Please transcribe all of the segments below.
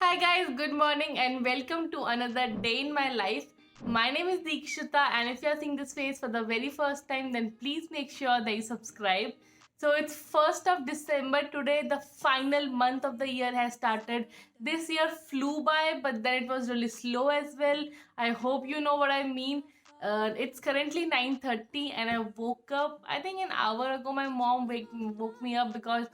Hi guys, good morning and welcome to another day in my life. My name is Deekshita, and if you are seeing this face for the very first time, then please make sure that you subscribe. So it's 1st of December today, the final month of the year has started. This year flew by, but then it was really slow as well. I hope you know what I mean. It's currently 9:30 and I woke up I think an hour ago. My mom woke me up because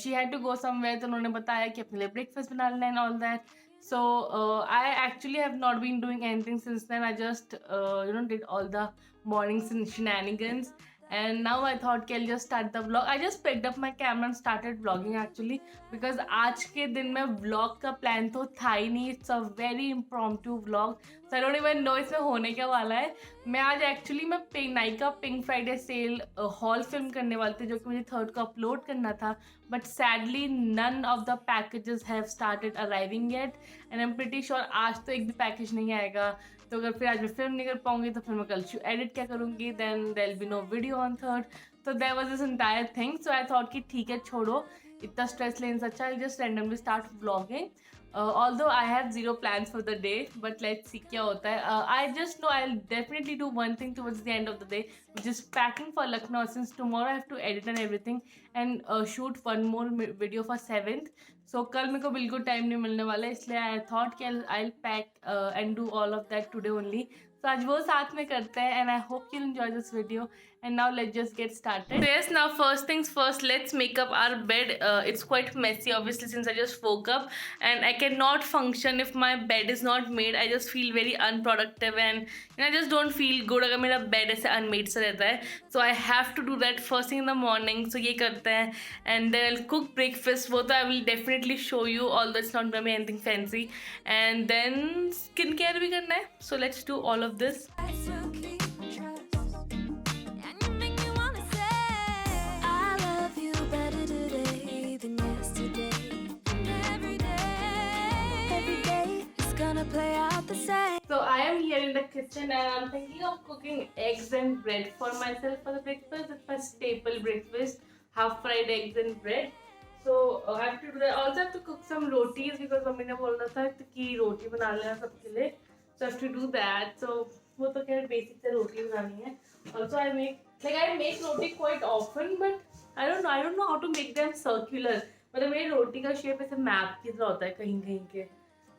she had to go somewhere, तो उन्होंने बताया कि अपने लिए breakfast बना लेना and all that. So I actually have not been doing anything since then. I just did all the mornings and shenanigans, and now I thought I'll just start the vlog. I just picked up my camera and started vlogging actually because आज के दिन में vlog का plan तो था ही नहीं. It's a very impromptu vlog, so I don't even know इसमें होने क्या वाला है. मैं आज एक्चुअली मैं Nykaa pink Friday sale hall film करने वाले थे जो कि मुझे 3rd को अपलोड करना था, but sadly none of the packages have started arriving yet and I am pretty sure आज तो एक भी पैकेज नहीं आएगा. तो अगर फिर आज मैं फिल्म नहीं कर पाऊंगी तो फिर मैं कल एडिट क्या करूँगी, then there will be no video on 3rd. तो there was this entire thing. So I thought कि ठीक है छोड़ो, इतना स्ट्रेस लेने से अच्छा I just randomly start vlogging. Although I have zero plans for the day, but let's see क्या होता है. I just know I'll definitely do one thing towards the end of the day, which is packing for Lucknow, since tomorrow I have to edit and everything and shoot one more video for 7th. So कल मेरे को बिल्कुल time नहीं मिलने वाला है, इसलिए I thought कि I'll pack and do all of that today only. So आज वो साथ में करते हैं and I hope you'll enjoy this video. And now let's just get started. So yes, now first things first, let's make up our bed. It's quite messy obviously since I just woke up and I cannot function if my bed is not made. I just feel very unproductive and I just don't feel good अगर मेरा bed ऐसे unmade सा रहता है. So I have to do that first thing in the morning. So ये करते हैं and then I'll cook breakfast. वो तो I will definitely show you, although it's not gonna be anything fancy. And then skincare भी करना है. So let's do all of this. So I am here in the kitchen and I'm thinking of cooking eggs and bread for myself for the breakfast. It's my staple breakfast, half fried eggs and bread. So I have to do that. Also have to cook some rotis because mummy ने बोला था कि रोटी बना लेना सबके लिए. So I have to do that. So वो तो खैर basic से रोटी बनानी है. Also I make roti quite often, but I don't know how to make them circular. मतलब मेरी रोटी का शेप ऐसे मैप की तरह होता है कहीं कहीं के.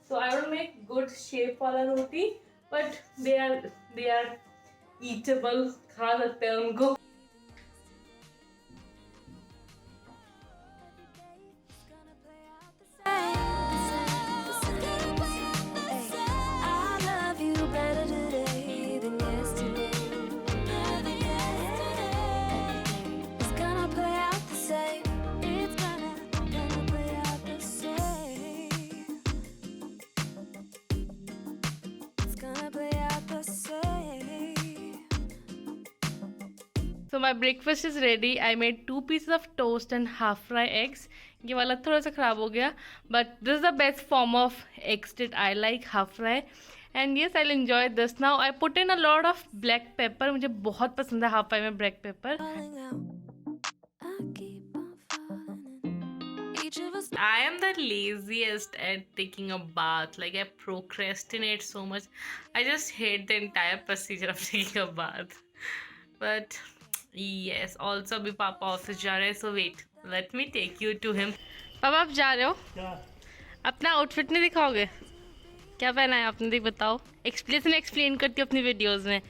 So I don't make good shape वाला रोटी, but they are eatable. खा सकते हैं उनको. So my breakfast is ready. I made 2 pieces of toast and half fry eggs. ये वाला थोड़ा सा ख़राब हो गया, but this is the best form of eggs that I like, half fry. And yes, I'll enjoy this. Now I put in a lot of black pepper. मुझे बहुत पसंद है half fry में black pepper. I am the laziest at taking a bath. Like I procrastinate so much. I just hate the entire procedure of taking a bath. But yes, also अभी पापा office जा रहे हैं, so wait, let me take you to him. पापा आप जा रहे हो? क्या? अपना आउटफिट नहीं दिखाओगे? क्या पहना है आपने, देख बताओ. एक्सप्लेन करती हूँ अपनी वीडियोस में.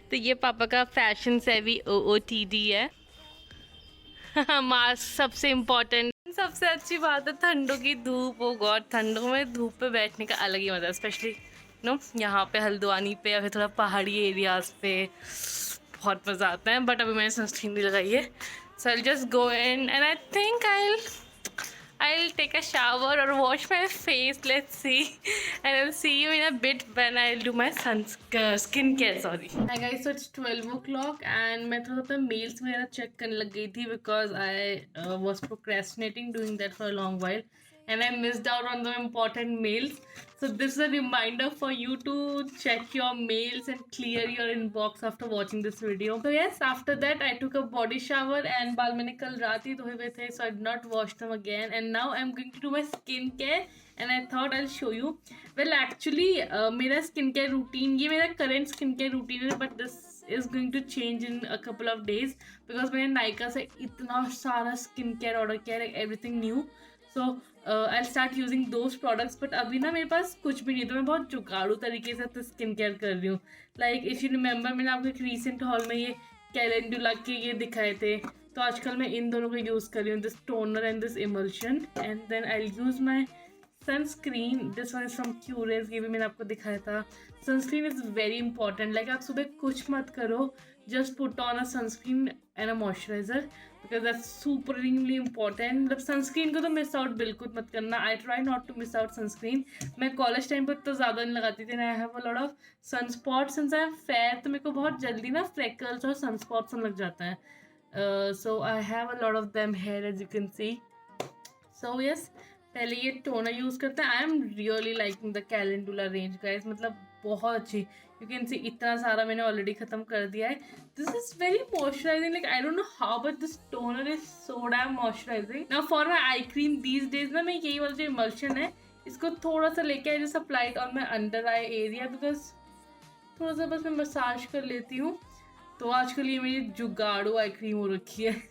तो ये पापा का फैशन सेवी OOTD है. मास्क सबसे इम्पोर्टेंट. सबसे अच्छी बात है ठंडों की धूप. ओ गॉड, ठंडों में धूप पे बैठने का अलग ही मज़ा है, स्पेशली यहाँ पे हल्द्वानी पे या फिर थोड़ा पहाड़ी एरियाज पे बहुत मज़ा आता है. बट अभी मैंने सनस्क्रीन भी लगाई है. So I just go in and I think I'll take a shower or wash my face. Let's see, and I'll see you in a bit when I'll do my skincare. Sorry. Hi guys, so it's 12 o'clock and मैं थोड़ा सा mails वगैरह check करने लग गई थी because I was procrastinating doing that for a long while. and I missed out on the important mails. So this is a reminder for you to check your mails and clear your inbox after watching this video. So yes, after that I took a body shower and बाल मैंने कल रात ही धोए हुए थे, so I did not wash them again. And now I'm going to do my skincare and I thought I'll show you. Well actually मेरा skincare routine, ये मेरा current skincare routine है, but this is going to change in a couple of days because मैंने नायका से इतना सारा skincare order किया, like everything new. So I'll start using those products. But अभी ना मेरे पास कुछ भी नहीं, तो मैं बहुत जुगाड़ू तरीके से स्किन केयर कर रही हूँ. लाइक इफ यू रिमेंबर, मैंने आपको एक रीसेंट हॉल में ये कैलेंडुला के ये दिखाए थे, तो आजकल मैं इन दोनों को यूज़ कर रही हूँ, this toner and this emulsion. And then I use my sunscreen. This one is from Qurez, ये भी मैंने आपको दिखाया था. Sunscreen is very important. Like आप सुबह कुछ मत करो, just put on a sunscreen and a moisturiser, because that's superly important. मतलब सनस्क्रीन को तो मिस आउट बिल्कुल मत करना. I try not to miss out sunscreen. मैं कॉलेज टाइम पर तो ज़्यादा नहीं लगाती थी. आई have a lot of sunspot since I am fair, तो मेरे को बहुत जल्दी ना फ्रेकल्स और सनस्पॉट्स लग जाता है. So I have a lot of them here, as you can see. So yes, पहले ये टोनर यूज़ करते हैं. I am really liking the calendula range guys, मतलब बहुत अच्छी. यू कैन सी इतना सारा मैंने ऑलरेडी ख़त्म कर दिया है. This is very moisturising. Like I don't know how, but this toner is so damn moisturising. Now for my eye cream these days ना, मैं यही वाला जो इमल्शन है, इसको थोड़ा सा लेके I just applied on my under eye area, because थोड़ा सा बस मैं मसाज कर लेती हूँ. तो आजकल ये मेरी जुगाड़ू आई क्रीम हो रखी है.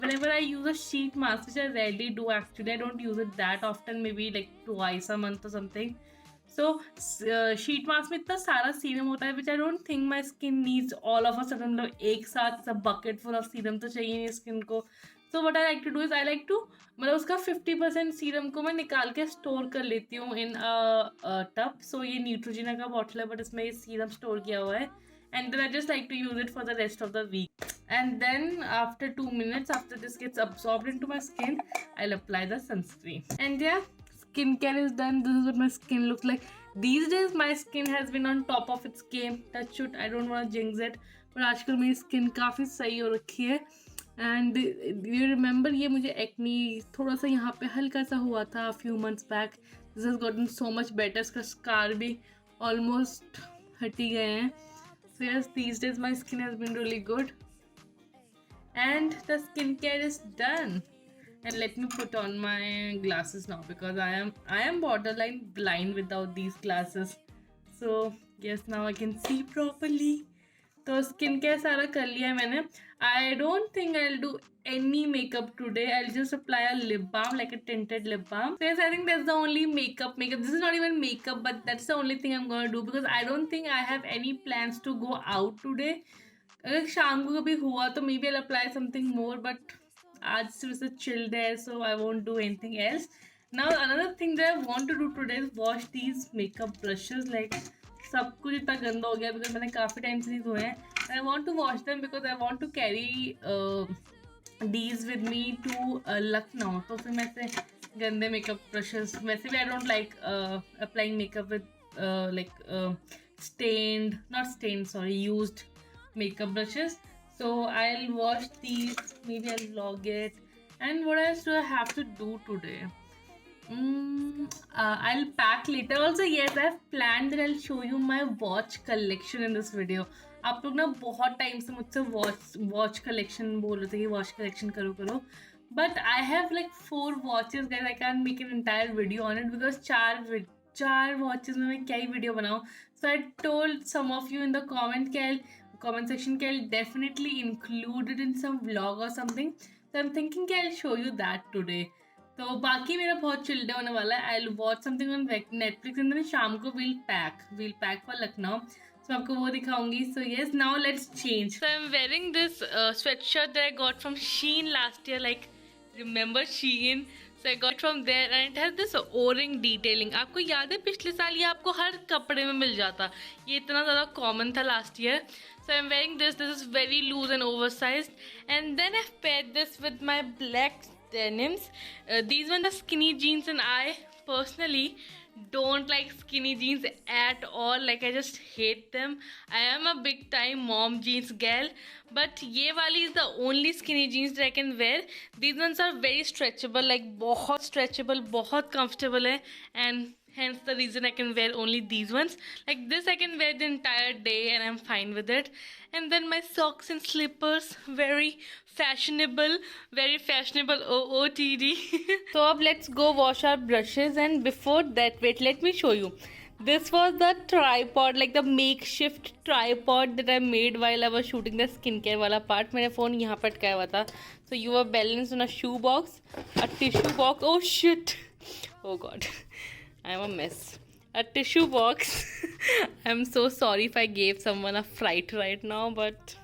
Whenever I use a sheet mask, which I rarely do actually, I don't use it that often, maybe like twice a month or something. So sheet mask में इतना सारा सीरम होता है, which I don't think my skin needs all of a sudden. मतलब एक साथ a bucket full of serum तो चाहिए नहीं स्किन को. So what I like to do is I like to, मतलब उसका 50% सीरम को मैं निकाल के स्टोर कर लेती हूँ in a tub. So ये न्यूट्रोजिना का बॉटल है, बट इसमें ये सीरम स्टोर किया हुआ है. And then I just like to use it for the rest of the week. And then after 2 minutes, after this gets absorbed into my skin, I'll apply the sunscreen. And yeah, skincare is done. This is what my skin looks like. These days my skin has been on top of its game. Touch wood, I don't want to jinx it, but आजकल मेरी skin काफ़ी सही हो रखी है. And you remember, ये मुझे acne थोड़ा सा यहाँ पे हल्का सा हुआ था a few months back. This has gotten so much better. इसका scar भी almost हट ही गए हैं. So yes, these days my skin has been really good. And the skincare is done. And let me put on my glasses now, because I am borderline blind without these glasses. So yes, now I can see properly. तो skin care सारा कर लिया है मैंने. I don't think I'll do any makeup today. I'll just apply a lip balm, like a tinted lip balm. So yes, I think that's the only makeup. This is not even makeup, but that's the only thing I'm gonna do, because I don't think I have any plans to go out today. अगर शाम को कभी हुआ तो maybe I'll apply something more, but आज सिर्फ से chilled है, so I won't do anything else. Now another thing that I want to do today is wash these makeup brushes. Like सब कुछ इतना गंदा हो गया, बिकॉज मैंने काफ़ी टाइम से नहीं धोए हैं. I want to wash them because I want to carry these with me to Lucknow. तो फिर मैं से गंदे मेकअप ब्रशेस, वैसे भी I don't like applying makeup with used makeup brushes. So I'll wash these, maybe I'll log it. And what else do I have to do today? I'll pack later. Also, yes, I've planned that I'll show you my watch collection in this video. आप लोग ना बहुत time से मुझसे watch collection बोल रहे थे कि वॉच कलेक्शन करो, but I have like 4 watches guys. I can make an entire video on it, because 4 watches में मैं क्या ही वीडियो बनाऊँ. So I told some of you in the comment section कि I'll definitely include it in some vlog or something. So I'm thinking कि I'll show you that today. तो बाकी मेरा बहुत चिल्ड होने वाला है. I'll watch something on Netflix and then शाम को we'll pack for Lucknow. So आपको वो दिखाऊंगी. So yes, now let's change. So I'm wearing this sweatshirt that I got from Shein last year. Like, remember Shein? So I got from there and it has this O-ring detailing. आपको याद है पिछले साल ये आपको हर कपड़े में मिल जाता, ये इतना ज़्यादा कॉमन था last year. So I'm wearing this. This is very loose and oversized. And then I've paired this with my black denims. These were the skinny jeans, and I personally don't like skinny jeans at all. Like I just hate them. I am a big time mom jeans gal, but ye wali is the only skinny jeans that I can wear. These ones are very stretchable, like बहुत stretchable, बहुत comfortable है, and hence the reason I can wear only these ones. Like this I can wear the entire day and I'm fine with it. And then my socks and slippers, very fashionable, very fashionable OOTD. So अब let's go wash our brushes, and before that, wait, let me show you. This was the tripod, like the makeshift tripod that I made while I was shooting the skincare वाला part. मेरा phone यहाँ पर अटकाया हुआ था. So you were balanced on a shoe box, a tissue box. Oh shit! Oh god, I'm a mess. A tissue box. I'm so sorry if I gave someone a fright right now, but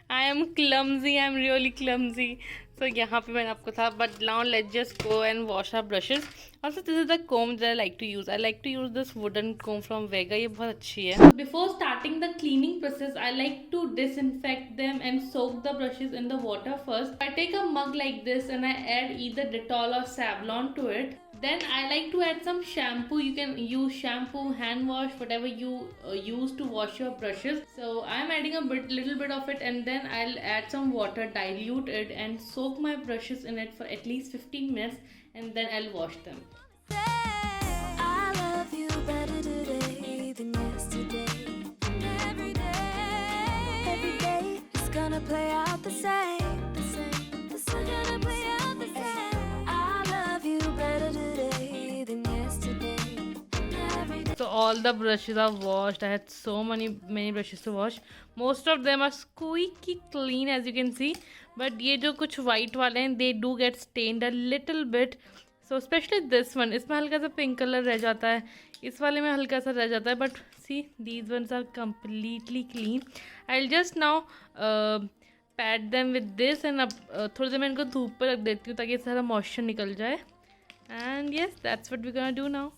I am clumsy. I'm really clumsy. So यहाँ पे मैंने आपको था, but now let's just go and wash our brushes. Also, this is the comb that I like to use. I like to use this wooden comb from Vega. ये बहुत अच्छी है. Before starting the cleaning process, I like to disinfect them and soak the brushes in the water first. I take a mug like this and I add either Dettol or Savlon to it. Then I like to add some shampoo. You can use shampoo, hand wash, whatever you use to wash your brushes. So I'm adding a little bit of it, and then I'll add some water, dilute it, and soak my brushes in it for at least 15 minutes, and then I'll wash them. I love you better today than yesterday. Every day it's gonna play out the same. Gonna play out the same. I love you better today than yesterday. So all the brushes are washed. I had so many brushes to wash. Most of them are squeaky clean, as you can see. But ये जो कुछ white वाले हैं, they do get stained a little bit. So especially this one, इसमें हल्का सा pink color रह जाता है, इस वाले में हल्का सा रह जाता है. But see, these ones are completely clean. I'll just now pat them with this, and अब थोड़ी देर मैं इनको धूप पर रख देती हूँ ताकि सारा मॉइस्चर निकल जाए. And yes, that's what we're gonna do now.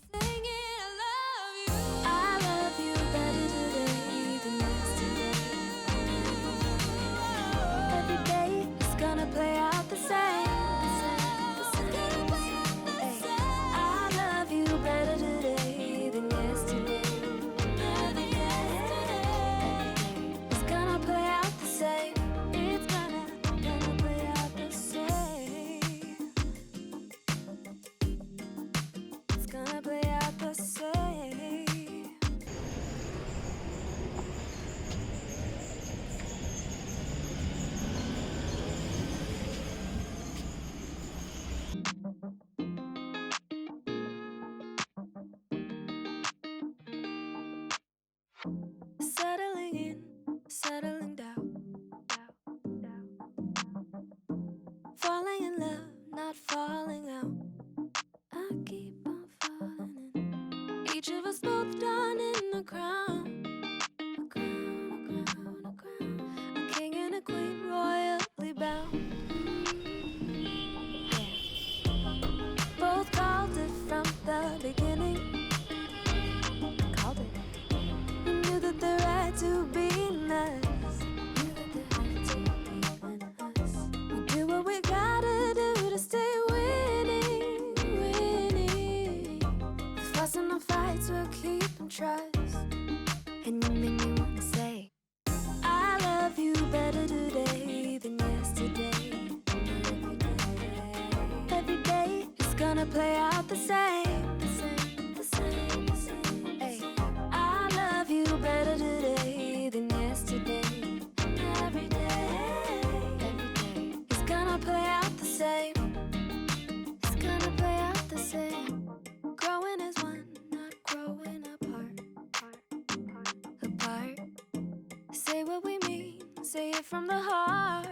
Settling in, settling down. Falling in love, not falling out. I keep on falling in. Each of us both done in a crown. A crown, a crown, a crown. A king and a queen royally bound. Yeah. Both called it from the beginning. Called it. Knew that the right to be in us. We do what we gotta do to stay winning, winning. The fuss and the fights will keep and trust. And you make me wanna say, I love you better today than yesterday. Every day it's gonna play out the same. Better today than yesterday. Every day it's gonna play out the same. It's gonna play out the same. Growing as one, not growing apart. Apart. Say what we mean, say it from the heart.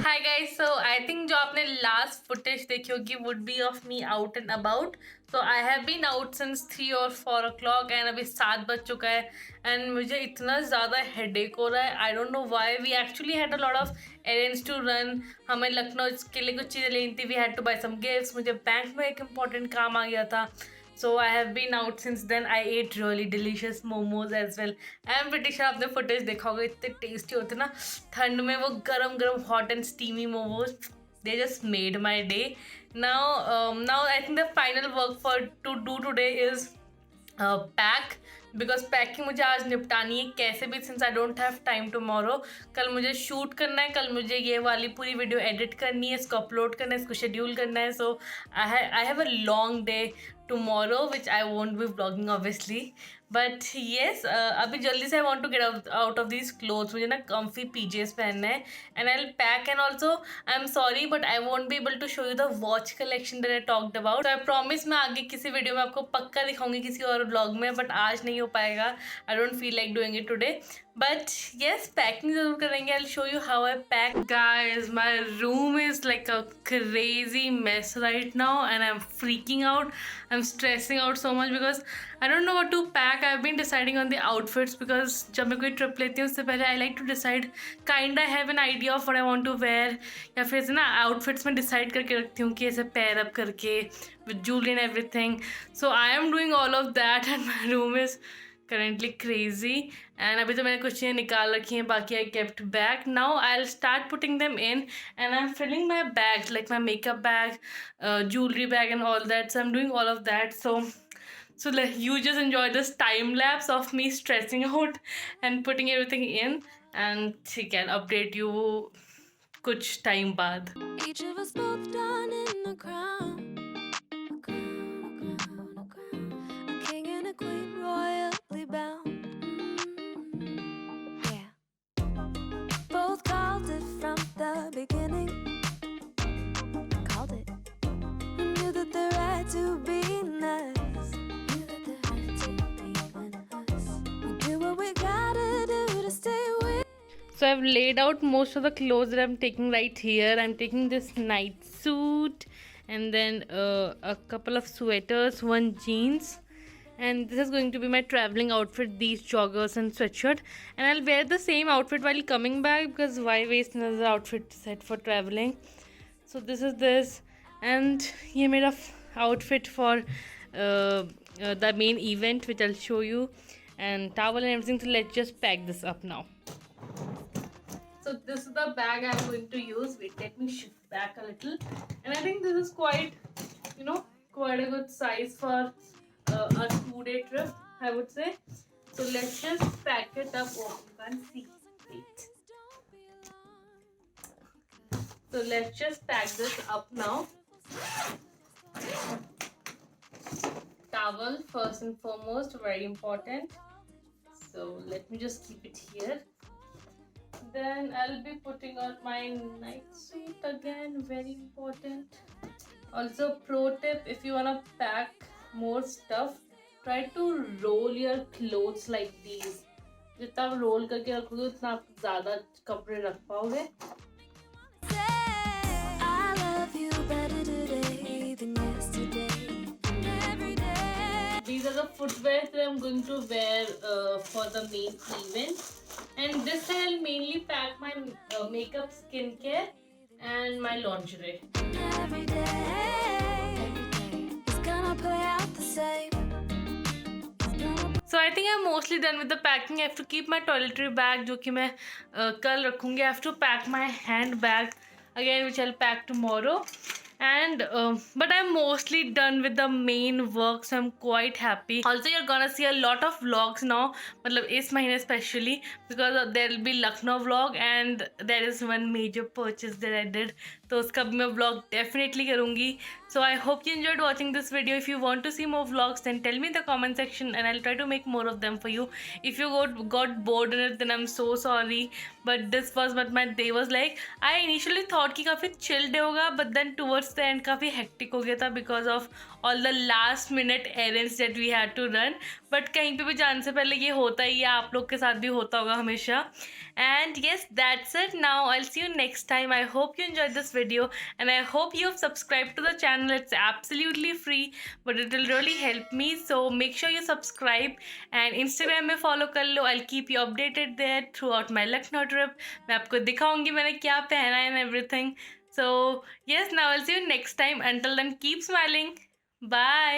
Hi guys, so I think जो आपने last footage देखी होगी would be of me out and about. So I have been out since 3 or 4 o'clock and अभी 7 बज चुका है and मुझे इतना ज़्यादा headache हो रहा है. I don't know why. We actually had a lot of errands to run. हमें लखनऊ के लिए कुछ चीज़ें लेनी थी. We had to buy some gifts. मुझे बैंक में एक important काम आ गया था. So I have been out since then. I ate really delicious momos as well. I am pretty sure आपने footage देखा होगा, इतने tasty होते ना ठंड में वो गरम गरम hot and steamy momos. they just made my day. Now I think the final work for to do today is pack, because packing मुझे आज निपटानी है कैसे भी, since I don't have time tomorrow. कल मुझे शूट करना है, कल मुझे ये वाली पूरी वीडियो एडिट करनी है, इसको अपलोड करना है, इसको शेड्यूल करना है. So I have a long day tomorrow which I won't be vlogging obviously. But yes, अभी जल्दी से I want to get out of these clothes. मुझे ना कम्फी पीजेस पहनना है and I will pack. And also I am sorry but I won't be able to show you the watch collection that I talked about. I promise मैं आगे किसी video में आपको पक्का दिखाऊंगी किसी और ब्लॉग में, बट आज नहीं हो पाएगा. I don't feel like doing it today. But yes, packing जरूर करेंगे. I'll show you how I pack. Guys, my room is like a crazy mess right now and I'm freaking out. I'm stressing out so much because I don't know what to pack. I've been deciding on the outfits because जब मैं कोई trip लेती हूँ उससे पहले I like to decide, kind I have an idea of what I want to wear. या फिर ऐसे ना outfits में decide करके रखती हूँ कि ऐसे pair up करके with jewelry and everything. So I am doing all of that and my room is currently crazy. And अभी तो मैंने कुछ चीज़ें निकाल रखी हैं, बाकी I kept back. Now I'll start putting them in and I'm filling my bags, like my makeup bag, jewelry bag and all that. So I'm doing all of that. So like you just enjoy this time lapse of me stressing out and putting everything in. And ठीक है, I'll update you कुछ time बाद. Each of us both done in the crown. So I've laid out most of the clothes that I'm taking right here. I'm taking this night suit and then a couple of sweaters, one jeans, and this is going to be my traveling outfit, these joggers and sweatshirt. And I'll wear the same outfit while coming back because why waste another outfit set for traveling. So this is this, and ये मेरा outfit for the main event which I'll show you, and towel and everything. So let's just pack this up now. So this is the bag I'm going to use. Wait, let me shift back a little. And I think this is quite, quite a good size for a 2-day trip, I would say. So let's just pack it up. Oh, you can't see. Wait. So let's just pack this up now. Towel first and foremost, very important. So let me just keep it here. Then I'll be putting on my night suit again, very important. Also, pro tip, if you wanna pack more stuff, try to roll your clothes like these. जितना आप roll करके रखोगे उतना आप ज़्यादा कपड़े रख पाओगे. These are the footwear that I'm going to wear for the main event. And this I'll mainly pack my makeup, skincare and my lingerie. Every day is gonna play out the same. So I think I'm mostly done with the packing. I have to keep my toiletry bag, जो कि मैं कल रखूँगी. I have to pack my handbag again, which I'll pack tomorrow. And but I'm mostly done with the main work, so I'm quite happy. Also, you're gonna see a lot of vlogs now, मतलब इस महीने especially, because there'll be Lucknow vlog and there is one major purchase that I did, तो उसका भी मैं vlog definitely करूँगी. So I hope you enjoyed watching this video. If you want to see more vlogs, then tell me in the comment section and I'll try to make more of them for you. If you got bored in it, then I'm so sorry. But this was what my day was like. I initially thought कि काफ़ी chill day होगा, but then towards the end काफ़ी hectic हो गया था because of all the last minute errands that we had to run. But कहीं पे भी जाने से पहले ये होता ही है, आप लोग के साथ भी होता होगा हमेशा. And yes, that's it. Now I'll see you next time. I hope you enjoyed this video and I hope you've subscribed to the channel. It's absolutely free, but it will really help me. So make sure you subscribe and Instagram में follow कर लो. I'll keep you updated there throughout my Lucknow trip. मैं आपको दिखाऊंगी मैंने क्या पहना है and everything. So yes, now I'll see you next time. Until then, keep smiling. Bye.